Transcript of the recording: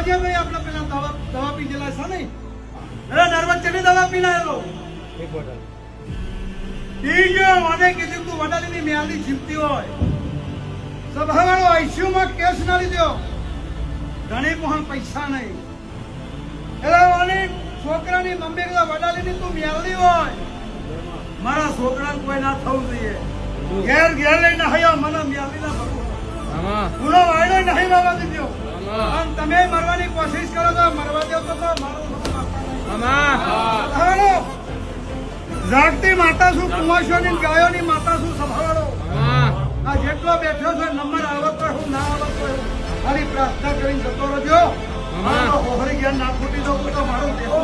જે ભાઈ આપણે પેલા દવા પી ગયેલા છે ને અરે નર્વસ ચલી દવા પી લાયેલો એક બોટલ પી ગયો મને કીધું તું વડાલીની મેલની જીવતી હોય સભાવાળો આઈસીયુમાં કેસ ના લીધો ધણી પણ પૈસા નહીં એટલે મને છોકરાની મમ્મી કીધા વડાલીની તું મેલની હોય મારા છોકરાને કોઈ ના થવું જોઈએ ઘેર ઘેર લઈને આવ્યો મને મેલની ના થવું ગુનો વાયડો નહીં બાબા દીધો આમ તમે મરવાની કોશિશ કરો તો મરવા દો તો મારું જાગતી માતા શું કુંવાસોની ગાયોની માતા શું સંભાળો આ જેટલો બેઠો છે નંબર આવત હોય હું ના આવત હોય ખાલી પ્રાર્થના કરીને જતો રહેજો મારો હોહરી જ્ઞાન ના ફૂટી દો તો મારું દેહો